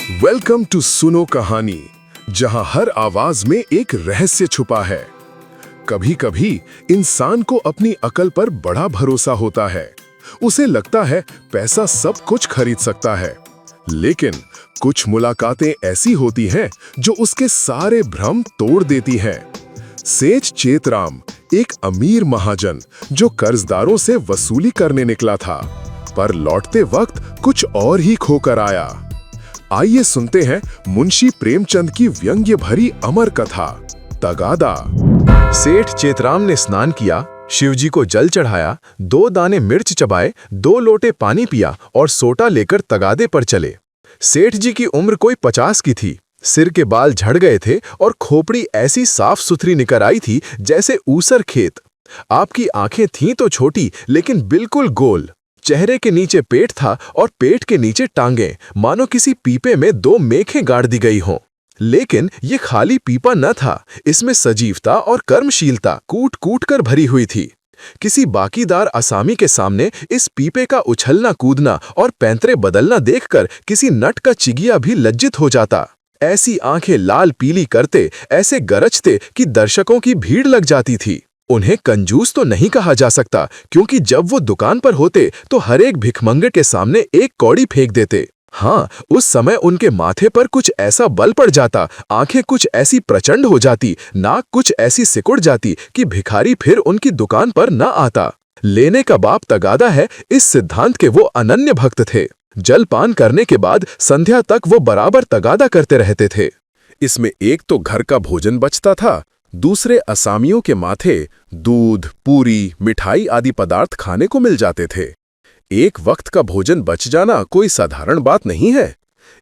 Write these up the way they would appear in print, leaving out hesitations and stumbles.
Welcome to सुनो कहानी, जहां हर आवाज में एक रहस्य छुपा है। कभी कभी इंसान को अपनी अकल पर बड़ा भरोसा होता है। उसे लगता है पैसा सब कुछ खरीद सकता है, लेकिन कुछ मुलाकातें ऐसी होती हैं जो उसके सारे भ्रम तोड़ देती हैं। सेठ चेतराम एक अमीर महाजन जो कर्जदारों से वसूली करने निकला था, पर लौटते वक्त कुछ और ही खोकर आया। आइए सुनते हैं मुंशी प्रेमचंद की व्यंग्य भरी अमर कथा, तगादा। सेठ चेतराम ने स्नान किया, शिवजी को जल चढ़ाया, 2 दाने मिर्च चबाए, 2 लोटे पानी पिया और सोटा लेकर तगादे पर चले। सेठ जी की उम्र कोई 50 की थी। सिर के बाल झड़ गए थे और खोपड़ी ऐसी साफ सुथरी निकर आई थी जैसे ऊसर खेत। आपकी आंखें थीं तो छोटी लेकिन बिल्कुल गोल। चेहरे के नीचे पेट था और पेट के नीचे टांगें, मानो किसी पीपे में 2 मेखें गाड़ दी गई हों। लेकिन ये खाली पीपा न था, इसमें सजीवता और कर्मशीलता कूट कूट कर भरी हुई थी। किसी बाकीदार असामी के सामने इस पीपे का उछलना कूदना और पैंतरे बदलना देखकर किसी नट का चिगिया भी लज्जित हो जाता। ऐसी आंखें लाल पीली करते, ऐसे गरजते कि दर्शकों की भीड़ लग जाती थी। उन्हें कंजूस तो नहीं कहा जा सकता, क्योंकि जब वो दुकान पर होते तो हर एक भिखमंगे के सामने 1 कौड़ी फेंक देते। हाँ, उस समय उनके माथे पर कुछ ऐसा बल पड़ जाता, आंखें कुछ ऐसी प्रचंड हो जाती, नाक कुछ ऐसी सिकुड़ जाती कि भिखारी फिर उनकी दुकान पर न आता। लेने का बाप तगादा है, इस सिद्धांत के वो अनन्य भक्त थे। जलपान करने के बाद संध्या तक वो बराबर तगादा करते रहते थे। इसमें एक तो घर का भोजन बचता था, दूसरे असामियों के माथे दूध, पूरी, मिठाई आदि पदार्थ खाने को मिल जाते थे। एक वक्त का भोजन बच जाना कोई साधारण बात नहीं है।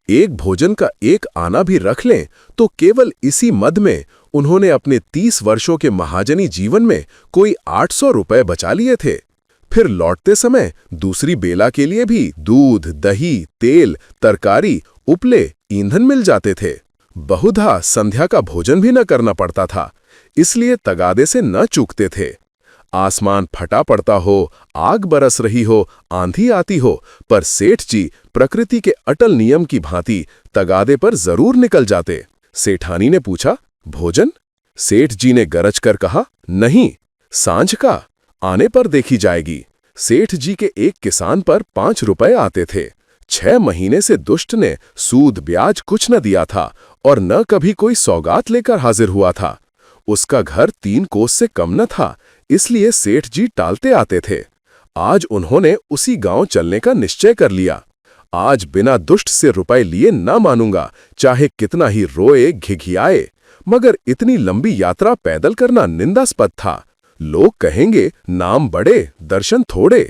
एक भोजन का एक आना भी रख लें तो केवल इसी मद में उन्होंने अपने 30 वर्षों के महाजनी जीवन में कोई 800 रुपए बचा लिए थे। फिर लौटते समय दूसरी बेला के लिए भी दूध, दही, तेल, तरकारी, उपले, ईंधन मिल जाते थे। बहुधा संध्या का भोजन भी न करना पड़ता था, इसलिए तगादे से न चूकते थे। आसमान फटा पड़ता हो, आग बरस रही हो, आंधी आती हो, पर सेठ जी प्रकृति के अटल नियम की भांति तगादे पर जरूर निकल जाते। सेठानी ने पूछा, भोजन? सेठ जी ने गरज कर कहा, नहीं, सांझ का आने पर देखी जाएगी। सेठ जी के एक किसान पर 5 रुपए आते थे। 6 महीने से दुष्ट ने सूद ब्याज कुछ न दिया था और न कभी कोई सौगात लेकर हाजिर हुआ था। उसका घर 3 कोस से कम न था, इसलिए सेठ जी टालते आते थे। आज उन्होंने उसी गांव चलने का निश्चय कर लिया। आज बिना दुष्ट से रुपए लिए न मानूंगा, चाहे कितना ही रोए घिघियाए, मगर इतनी लंबी यात्रा पैदल करना निंदास्पद था। लोग कहेंगे नाम बड़े, दर्शन थोड़े।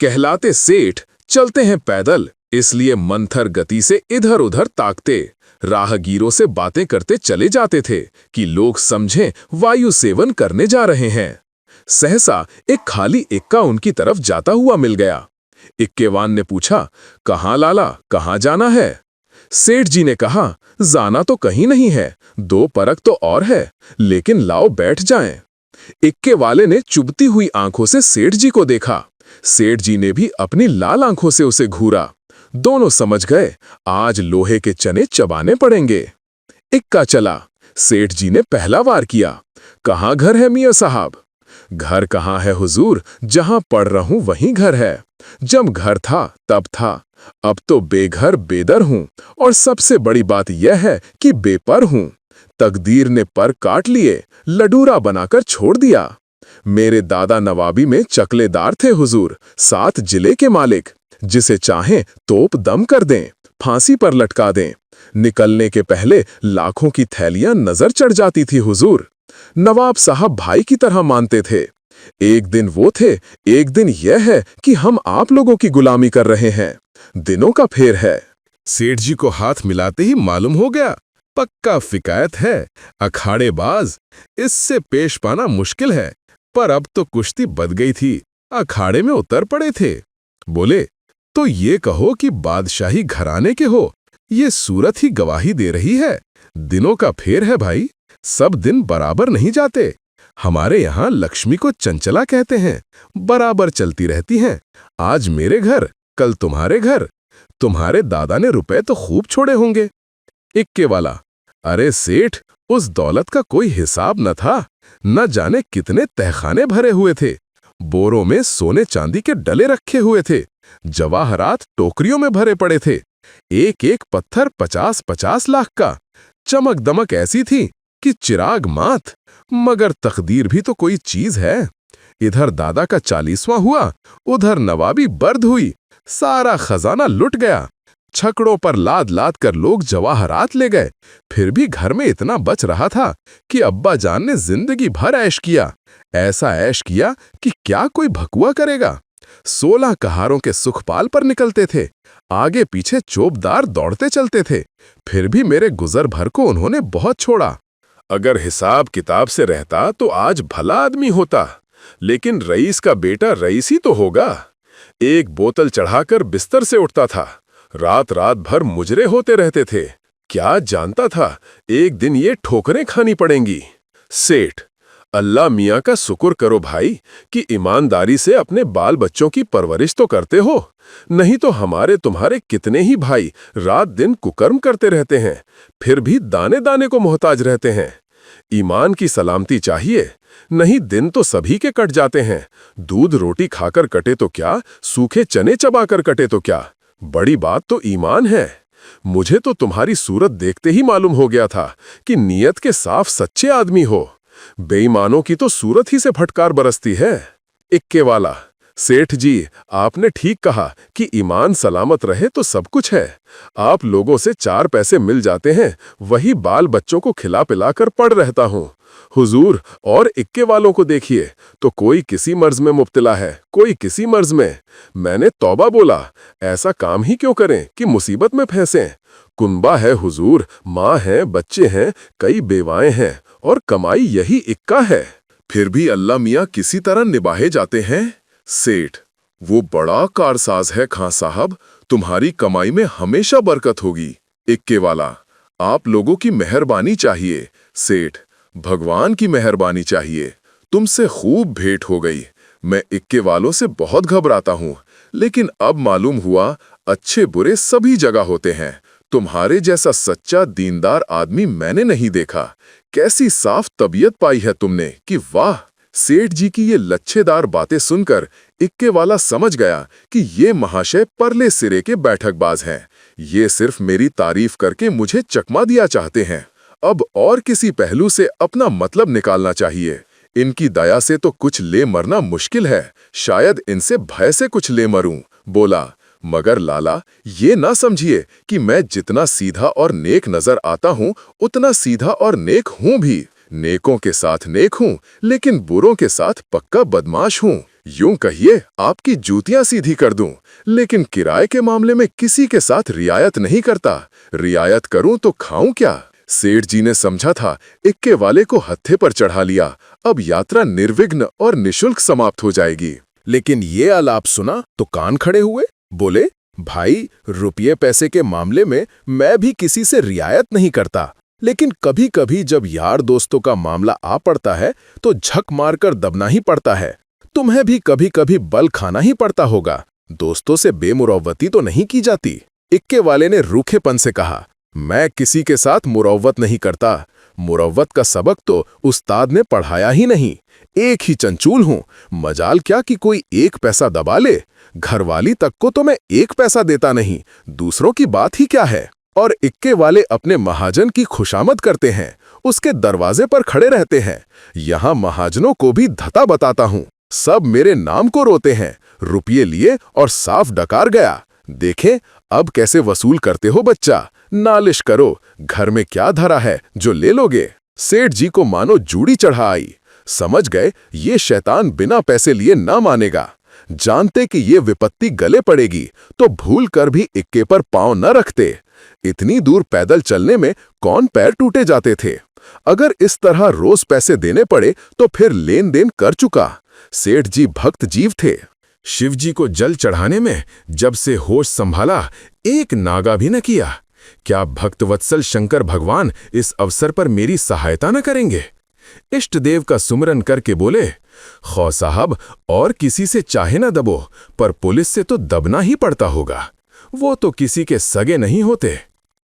कहलाते सेठ चलते हैं पैदल, इसलिए मंथर गति से इधर उधर ताकते, राहगीरों से बातें करते चले जाते थे कि लोग समझें वायु सेवन करने जा रहे हैं। सहसा एक खाली इक्का उनकी तरफ जाता हुआ मिल गया। इक्केवान ने पूछा, कहाँ लाला, कहाँ जाना है? सेठ जी ने कहा, जाना तो कहीं नहीं है, 2 परख तो और है, लेकिन लाओ बैठ जाएं। इक्के वाले ने चुभती हुई आंखों से सेठ जी को देखा। सेठ जी ने भी अपनी लाल आंखों से उसे घूरा। दोनों समझ गए, आज लोहे के चने चबाने पड़ेंगे। इक्का चला। सेठ जी ने पहला वार किया, कहाँ घर है मियां साहब? घर कहाँ है हुजूर, जहां पढ़ रहूं वहीं घर है। जब घर था तब था, अब तो बेघर बेदर हूं, और सबसे बड़ी बात यह है कि बेपर हूं। तकदीर ने पर काट लिए, लडूरा बनाकर छोड़ दिया। मेरे दादा नवाबी में चकलेदार थे हुजूर, 7 जिले के मालिक। जिसे चाहें तोप दम कर दें, फांसी पर लटका दें। निकलने के पहले लाखों की थैलियां नजर चढ़ जाती थी हुजूर। नवाब साहब भाई की तरह मानते थे। एक दिन वो थे, एक दिन यह है कि हम आप लोगों की गुलामी कर रहे हैं। दिनों का फेर है। सेठ जी को हाथ मिलाते ही मालूम हो गया, पक्का फिकायत है, अखाड़ेबाज। इससे पेश पाना मुश्किल है, पर अब तो कुश्ती बद गई थी, अखाड़े में उतर पड़े थे। बोले, तो ये कहो कि बादशाही घराने के हो, ये सूरत ही गवाही दे रही है। दिनों का फेर है भाई, सब दिन बराबर नहीं जाते। हमारे यहाँ लक्ष्मी को चंचला कहते हैं, बराबर चलती रहती हैं। आज मेरे घर, कल तुम्हारे घर। तुम्हारे दादा ने रुपए तो खूब छोड़े होंगे। इक्के वाला, अरे सेठ, उस दौलत का कोई हिसाब न था। न जाने कितने तहखाने भरे हुए थे। बोरों में सोने चांदी के डले रखे हुए थे। जवाहरात टोकरियों में भरे पड़े थे। एक एक पत्थर 50-50 लाख का। चमक दमक ऐसी थी कि चिराग मात। मगर तकदीर भी तो कोई चीज है। इधर दादा का 40वां हुआ, उधर नवाबी बर्द हुई। सारा खजाना लुट गया। छकड़ों पर लाद लाद कर लोग जवाहरात ले गए। फिर भी घर में इतना बच रहा था कि अब्बा जान ने जिंदगी भर ऐश किया। ऐसा ऐश किया कि क्या कोई भकुआ करेगा। 16 कहारों के सुखपाल पर निकलते थे। आगे पीछे चोपदार दौड़ते चलते थे। फिर भी मेरे गुजर भर को उन्होंने बहुत छोड़ा। अगर हिसाब किताब से रहता तो आज भला आदमी होता। लेकिन रईस का बेटा रईस ही तो होगा। एक बोतल चढ़ाकर बिस्तर से उठता था। रात रात भर मुजरे होते रहते थे। क्या जानता था एक दिन ये ठोकरें खानी पड़ेंगी। सेठ, अल्लाह मियाँ का शुक्र करो भाई कि ईमानदारी से अपने बाल बच्चों की परवरिश तो करते हो। नहीं तो हमारे तुम्हारे कितने ही भाई रात दिन कुकर्म करते रहते हैं, फिर भी दाने दाने को मोहताज रहते हैं। ईमान की सलामती चाहिए, नहीं दिन तो सभी के कट जाते हैं। दूध रोटी खाकर कटे तो क्या, सूखे चने चबाकर कटे तो क्या। बड़ी बात तो ईमान है। मुझे तो तुम्हारी सूरत देखते ही मालूम हो गया था कि नीयत के साफ सच्चे आदमी हो। बेईमानों की तो सूरत ही से फटकार बरसती है। इक्के वाला, सेठ जी, आपने ठीक कहा कि ईमान सलामत रहे तो सब कुछ है। आप लोगों से 4 पैसे मिल जाते हैं, वही बाल बच्चों को खिला पिलाकर पड़ रहता हूँ। हुजूर और इक्के वालों को देखिए तो कोई किसी मर्ज में मुब्तला है, कोई किसी मर्ज में। मैंने तौबा बोला, ऐसा काम ही क्यों करें कि मुसीबत में फंसें। कुनबा है हुजूर, माँ है, बच्चे हैं, कई बेवाएं हैं और कमाई यही इक्का है। फिर भी अल्लाह मियाँ किसी तरह निभाए जाते हैं। सेठ, वो बड़ा कारसाज है खां साहब, तुम्हारी कमाई में हमेशा बरकत होगी। इक्के वाला, आप लोगों की मेहरबानी चाहिए। सेठ, भगवान की मेहरबानी चाहिए। तुमसे खूब भेंट हो गई। मैं इक्के वालों से बहुत घबराता हूँ, लेकिन अब मालूम हुआ अच्छे बुरे सभी जगह होते हैं। तुम्हारे जैसा सच्चा दीनदार आदमी मैंने नहीं देखा। कैसी साफ तबीयत पाई है तुमने कि वाह। सेठ जी की ये लच्छेदार बातें सुनकर इक्के वाला समझ गया कि ये महाशय परले सिरे के बैठकबाज हैं। ये सिर्फ मेरी तारीफ करके मुझे चकमा दिया चाहते हैं। अब और किसी पहलू से अपना मतलब निकालना चाहिए। इनकी दया से तो कुछ ले मरना मुश्किल है, शायद इनसे भय से कुछ ले मरूं। बोला, मगर लाला, ये ना समझिए कि मैं जितना सीधा और नेक नजर आता हूँ उतना सीधा और नेक हूँ भी। नेकों के साथ नेक हूँ, लेकिन बुरों के साथ पक्का बदमाश हूँ। यूं कहिए आपकी जूतियां सीधी कर दूं, लेकिन किराए के मामले में किसी के साथ रियायत नहीं करता। रियायत करूं तो खाऊं क्या। सेठ जी ने समझा था इक्के वाले को हत्थे पर चढ़ा लिया, अब यात्रा निर्विघ्न और निशुल्क समाप्त हो जाएगी। लेकिन ये आलाप सुना तो कान खड़े हुए। बोले, भाई, रुपये पैसे के मामले में मैं भी किसी से रियायत नहीं करता, लेकिन कभी कभी जब यार दोस्तों का मामला आ पड़ता है तो झक मारकर दबना ही पड़ता है। तुम्हें भी कभी कभी बल खाना ही पड़ता होगा। दोस्तों से बेमुरौवती तो नहीं की जाती। इक्के वाले ने रूखेपन से कहा, मैं किसी के साथ मुरौवत नहीं करता। मुरौवत का सबक तो उस्ताद ने पढ़ाया ही नहीं। एक ही चंचूल हूं, मजाल क्या कि कोई 1 पैसा दबा ले। घरवाली तक को तो मैं 1 पैसा देता नहीं, दूसरों की बात ही क्या है। और इक्के वाले अपने महाजन की खुशामद करते हैं, उसके दरवाजे पर खड़े रहते हैं। यहां महाजनों को भी धता बताता हूं, सब मेरे नाम को रोते हैं। रुपये लिए और साफ डकार गया। देखें अब कैसे वसूल करते हो बच्चा। नालिश करो, घर में क्या धरा है जो ले लोगे। सेठ जी को मानो जूड़ी चढ़ा आई। समझ गए ये शैतान बिना पैसे लिए ना मानेगा। जानते कि ये विपत्ति गले पड़ेगी तो भूल कर भी इक्के पर पांव न रखते। इतनी दूर पैदल चलने में कौन पैर टूटे जाते थे। अगर इस तरह रोज पैसे देने पड़े तो फिर लेन देन कर चुका। सेठ जी भक्त जीव थे। शिव जी को जल चढ़ाने में जब से होश संभाला एक नागा भी न किया। क्या भक्तवत्सल शंकर भगवान इस अवसर पर मेरी सहायता न करेंगे। इष्ट देव का सुमरन करके बोले, खौ साहब और किसी से चाहे न दबो, पर पुलिस से तो दबना ही पड़ता होगा। वो तो किसी के सगे नहीं होते।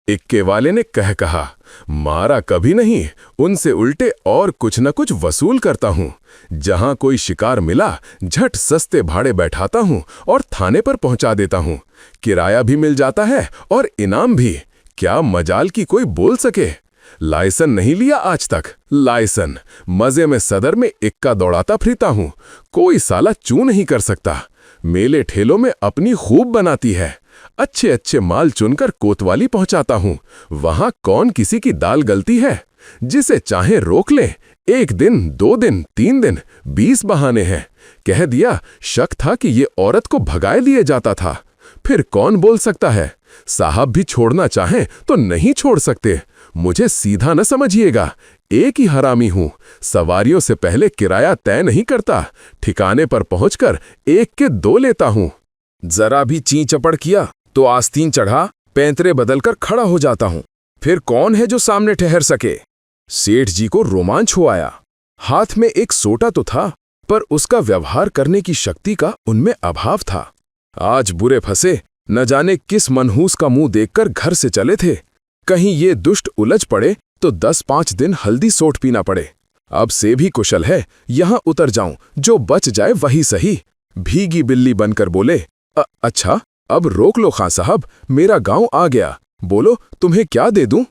इक्के वाले ने कहा, मारा कभी नहीं, उनसे उल्टे और कुछ न कुछ वसूल करता हूं। जहां कोई शिकार मिला झट सस्ते भाड़े बैठाता हूं और थाने पर पहुंचा देता हूं। किराया भी मिल जाता है और इनाम भी। क्या मजाल की कोई बोल सके। लाइसन नहीं लिया आज तक। लाइसन मजे में सदर में इक्का दौड़ाता फिरता हूं। कोई साला चू नहीं कर सकता। मेले ठेलों में अपनी खूब बनाती है। अच्छे अच्छे माल चुनकर कोतवाली पहुंचाता हूं। वहां कौन किसी की दाल गलती है। जिसे चाहे रोक ले। 1 दिन 2 दिन 3 दिन 20 बहाने हैं। कह दिया शक था कि ये औरत को भगाए लिए जाता था। फिर कौन बोल सकता है। साहब भी छोड़ना चाहें तो नहीं छोड़ सकते। मुझे सीधा न समझिएगा। एक ही हरामी हूं। सवारियों से पहले किराया तय नहीं करता। ठिकाने पर पहुंचकर 1 के 2 लेता हूं। जरा भी ची चपड़ किया तो आस्तीन चढ़ा पैंतरे बदलकर खड़ा हो जाता हूं। फिर कौन है जो सामने ठहर सके। सेठ जी को रोमांच हो आया। हाथ में एक सोटा तो था, पर उसका व्यवहार करने की शक्ति का उनमें अभाव था। आज बुरे फंसे, न जाने किस मनहूस का मुंह देखकर घर से चले थे। कहीं ये दुष्ट उलझ पड़े तो 10-5 दिन हल्दी सोट पीना पड़े। अब से भी कुशल है यहां उतर जाऊं, जो बच जाए वही सही। भीगी बिल्ली बनकर बोले, अच्छा अब रोक लो खां साहब, मेरा गांव आ गया। बोलो तुम्हें क्या दे दूं।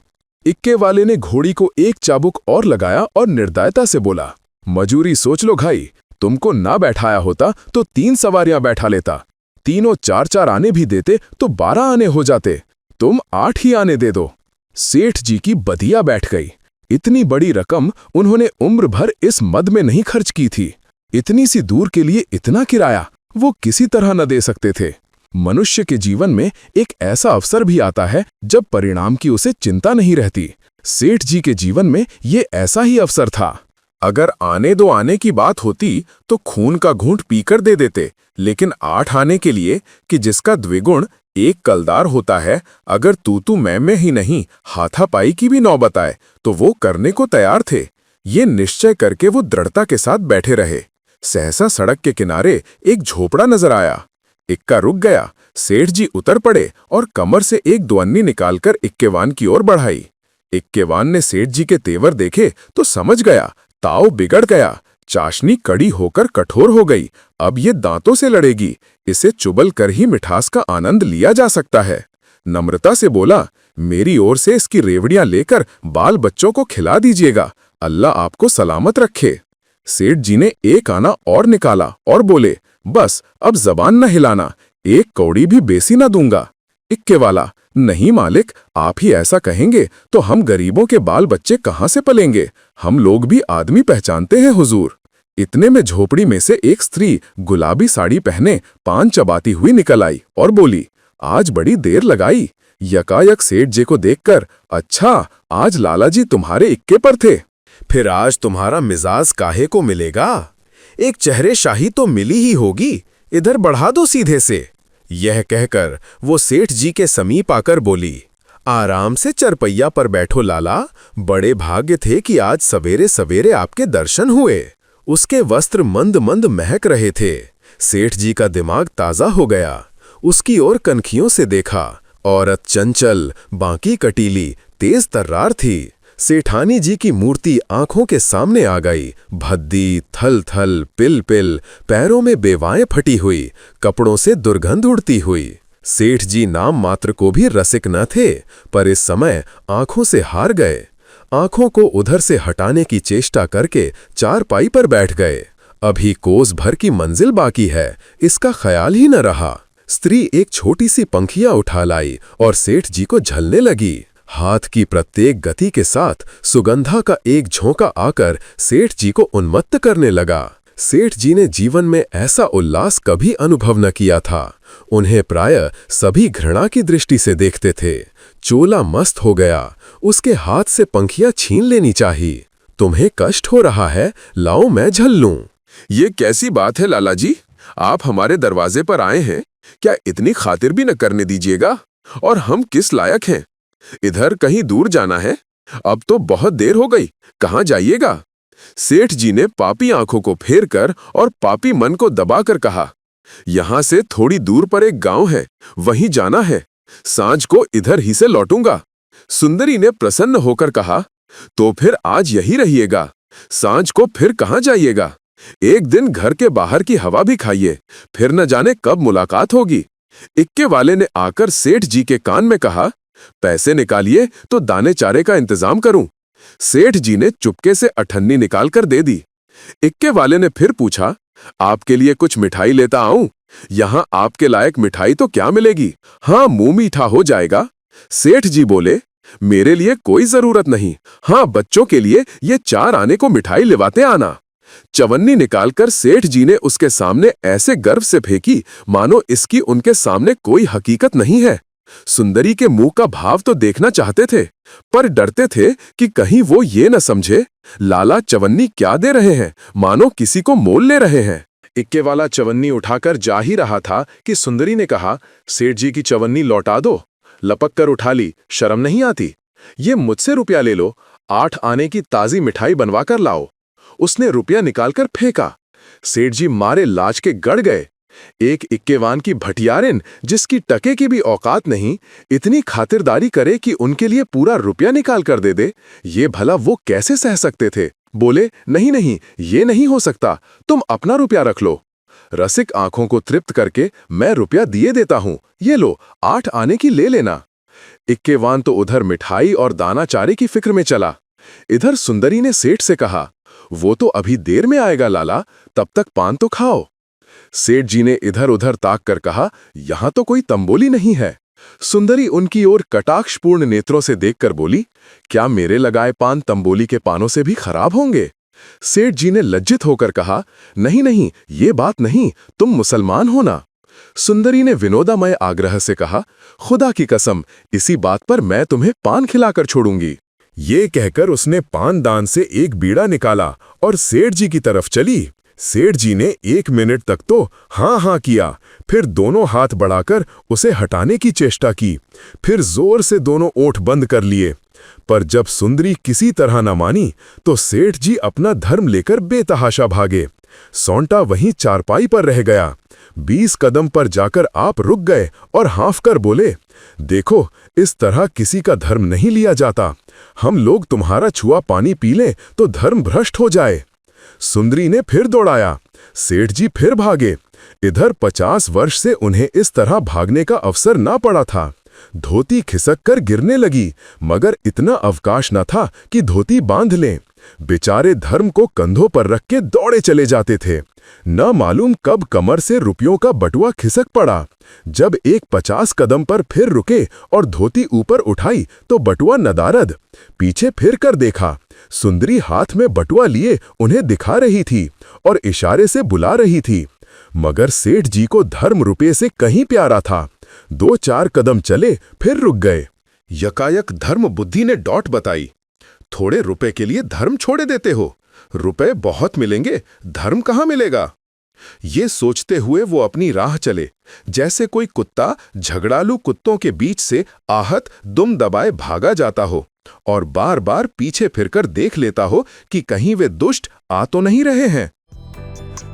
इक्के वाले ने घोड़ी को एक चाबुक और लगाया और निर्दयता से बोला, मजूरी सोच लो भाई, तुमको ना बैठाया होता तो 3 सवारियां बैठा लेता। तीनों 4-4 आने भी देते तो 12 आने हो जाते। तुम 8 ही आने दे दो। सेठ जी की बदिया बैठ गई। इतनी बड़ी रकम उन्होंने उम्र भर इस मद में नहीं खर्च की थी। इतनी सी दूर के लिए इतना किराया वो किसी तरह न दे सकते थे। मनुष्य के जीवन में एक ऐसा अवसर भी आता है जब परिणाम की उसे चिंता नहीं रहती। सेठ जी के जीवन में ये ऐसा ही अवसर था। अगर आने 2 आने की बात होती तो खून का घूंट पीकर दे देते, लेकिन 8 आने के लिए कि जिसका द्विगुण 1 कलदार होता है, अगर तू मैं ही नहीं हाथापाई की भी नौबत आए तो वो करने को तैयार थे। ये निश्चय करके वो दृढ़ता के साथ बैठे रहे। सहसा सड़क के किनारे एक झोपड़ा नजर आया। इक्का रुक गया। सेठ जी उतर पड़े और कमर से एक दुअन्नी निकालकर इक्केवान की ओर बढ़ाई। इक्केवान ने सेठ जी के तेवर देखे तो समझ गया ताव बिगड़ गया। चाशनी कड़ी होकर कठोर हो गई। अब ये दांतों से लड़ेगी। इसे चुबल कर ही मिठास का आनंद लिया जा सकता है। नम्रता से बोला, मेरी ओर से इसकी रेवड़ियां लेकर बाल बच्चों को खिला दीजिएगा। अल्लाह आपको सलामत रखे। सेठ जी ने एक आना और निकाला और बोले, बस अब जबान न हिलाना, 1 कौड़ी भी बेसी न दूंगा। इक्के वाला, नहीं मालिक, आप ही ऐसा कहेंगे तो हम गरीबों के बाल बच्चे कहां से पलेंगे। हम लोग भी आदमी पहचानते हैं हुजूर। इतने में झोपड़ी में से एक स्त्री गुलाबी साड़ी पहने पान चबाती हुई निकल आई और बोली, आज बड़ी देर लगाई। यकायक सेठ जी को देखकर, अच्छा आज लाला जी तुम्हारे इक्के पर थे। फिर आज तुम्हारा मिजाज काहे को मिलेगा। एक चेहरे शाही तो मिली ही होगी। इधर बढ़ा दो सीधे से। यह कहकर वो सेठ जी के समीप आकर बोली, आराम से चरपैया पर बैठो लाला। बड़े भाग्य थे कि आज सवेरे सवेरे आपके दर्शन हुए। उसके वस्त्र मंद मंद महक रहे थे। सेठ जी का दिमाग ताजा हो गया। उसकी ओर कनखियों से देखा। औरत चंचल, बांकी कटीली, तेज तर्रार थी। सेठानी जी की मूर्ति आंखों के सामने आ गई। भद्दी, थल थल, पिल पिल, पैरों में बेवाएं फटी हुई, कपड़ों से दुर्गंध उड़ती हुई। सेठ जी नाम मात्र को भी रसिक न थे, पर इस समय आंखों से हार गए। आंखों को उधर से हटाने की चेष्टा करके चारपाई पर बैठ गए। अभी कोस भर की मंजिल बाकी है, इसका ख्याल ही न रहा। स्त्री एक छोटी सी पंखिया उठा लाई और सेठ जी को झलने लगी। हाथ की प्रत्येक गति के साथ सुगंधा का एक झोंका आकर सेठ जी को उन्मत्त करने लगा। सेठ जी ने जीवन में ऐसा उल्लास कभी अनुभव न किया था। उन्हें प्रायः सभी घृणा की दृष्टि से देखते थे। चोला मस्त हो गया। उसके हाथ से पंखिया छीन लेनी चाहिए। तुम्हें कष्ट हो रहा है, लाओ मैं झल लूं। ये कैसी बात है लाला जी, आप हमारे दरवाजे पर आए हैं, क्या इतनी खातिर भी न करने दीजिएगा। और हम किस लायक हैं। इधर कहीं दूर जाना है। अब तो बहुत देर हो गई, कहाँ जाइएगा। सेठ जी ने पापी आंखों को फेर कर और पापी मन को दबाकर कहा, यहाँ से थोड़ी दूर पर एक गांव है, वहीं जाना है। सांझ को इधर ही से लौटूंगा। सुंदरी ने प्रसन्न होकर कहा, तो फिर आज यही रहिएगा, सांझ को फिर कहाँ जाइएगा? एक दिन घर के बाहर की हवा भी खाइए, फिर न जाने कब मुलाकात होगी। इक्के वाले ने आकर सेठ जी के कान में कहा, पैसे निकालिए तो दाने चारे का इंतजाम करूं। सेठ जी ने चुपके से अठन्नी निकालकर दे दी। इक्के वाले ने फिर पूछा, आपके लिए कुछ मिठाई लेता आऊं? यहाँ आपके लायक मिठाई तो क्या मिलेगी? हाँ, मुंह मीठा हो जाएगा। सेठ जी बोले, मेरे लिए कोई जरूरत नहीं, हाँ बच्चों के लिए ये 4 आने को मिठाई लिवाते आना। चवन्नी निकालकर सेठ जी ने उसके सामने ऐसे गर्व से फेंकी मानो इसकी उनके सामने कोई हकीकत नहीं है। सुंदरी के मुंह का भाव तो देखना चाहते थे, पर डरते थे कि कहीं वो ये न समझे लाला चवन्नी क्या दे रहे हैं, मानो किसी को मोल ले रहे हैं। इक्के वाला चवन्नी उठाकर जा ही रहा था कि सुंदरी ने कहा, सेठ जी की चवन्नी लौटा दो। लपक कर उठा ली, शर्म नहीं आती? ये मुझसे रुपया ले लो, 8 आने की ताजी मिठाई बनवा कर लाओ। उसने रुपया निकालकर फेंका। सेठ जी मारे लाज के गड़ गए। एक इक्केवान की भटियारिन, जिसकी टके की भी औकात नहीं, इतनी खातिरदारी करे कि उनके लिए पूरा रुपया निकाल कर दे दे, ये भला वो कैसे सह सकते थे? बोले, नहीं नहीं, ये नहीं हो सकता, तुम अपना रुपया रख लो। रसिक आंखों को तृप्त करके, मैं रुपया दिए देता हूं, ये लो, 8 आने की ले लेना। इक्केवान तो उधर मिठाई और दाना चारे की फिक्र में चला। इधर सुंदरी ने सेठ से कहा, वो तो अभी देर में आएगा लाला, तब तक पान तो खाओ। सेठ जी ने इधर उधर ताक कर कहा, यहां तो कोई तंबोली नहीं है। सुंदरी उनकी ओर कटाक्षपूर्ण नेत्रों से देखकर बोली, क्या मेरे लगाए पान तंबोली के पानों से भी खराब होंगे? सेठ जी ने लज्जित होकर कहा, नहीं नहीं, ये बात नहीं, तुम मुसलमान हो ना। सुंदरी ने विनोदामय आग्रह से कहा, खुदा की कसम, इसी बात पर मैं तुम्हें पान खिलाकर छोड़ूंगी। ये कहकर उसने पान दान से एक बीड़ा निकाला और सेठ जी की तरफ चली। सेठ जी ने 1 मिनट तक तो हाँ हाँ किया, फिर दोनों हाथ बढ़ाकर उसे हटाने की चेष्टा की, फिर जोर से दोनों ओंठ बंद कर लिए। पर जब सुंदरी किसी तरह न मानी तो सेठ जी अपना धर्म लेकर बेतहाशा भागे। सौंटा वहीं चारपाई पर रह गया। 20 कदम पर जाकर आप रुक गए और हाँफ कर बोले, देखो, इस तरह किसी का धर्म नहीं लिया जाता। हम लोग तुम्हारा छुआ पानी पी लें तो धर्म भ्रष्ट हो जाए। सुंदरी ने फिर दौड़ाया। सेठ जी फिर भागे। इधर 50 वर्ष से उन्हें इस तरह भागने का अवसर ना पड़ा था। धोती खिसक कर गिरने लगी, मगर इतना अवकाश न था कि धोती बांध लें। बेचारे धर्म को कंधों पर रख के दौड़े चले जाते थे। न मालूम कब कमर से रुपयों का बटुआ खिसक पड़ा। जब एक 50 कदम पर फिर रुके और धोती ऊपर उठाई तो बटुआ नदारद। पीछे फिर कर देखा, सुंदरी हाथ में बटुआ लिए उन्हें दिखा रही थी और इशारे से बुला रही थी। मगर सेठ जी को धर्म रुपये से कहीं प्यारा था। 2-4 कदम चले, फिर रुक गए। यकायक धर्म बुद्धि ने डॉट बताई, थोड़े रुपए के लिए धर्म छोड़े देते हो? रुपए बहुत मिलेंगे, धर्म कहाँ मिलेगा? ये सोचते हुए वो अपनी राह चले, जैसे कोई कुत्ता झगड़ालू कुत्तों के बीच से आहत दुम दबाए भागा जाता हो और बार बार पीछे फिरकर देख लेता हो कि कहीं वे दुष्ट आ तो नहीं रहे हैं।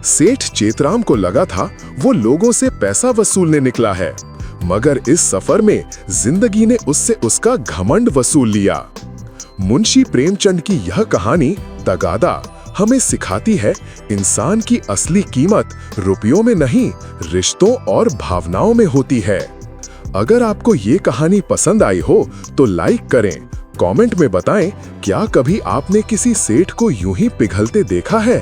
सेठ चेतराम को लगा था वो लोगों से पैसा वसूलने निकला है, मगर इस सफर में जिंदगी ने उससे उसका घमंड वसूल लिया। मुंशी प्रेमचंद की यह कहानी तगादा हमें सिखाती है, इंसान की असली कीमत रुपयों में नहीं, रिश्तों और भावनाओं में होती है। अगर आपको ये कहानी पसंद आई हो तो लाइक करें, कमेंट में बताएं, क्या कभी आपने किसी सेठ को यूं ही पिघलते देखा है?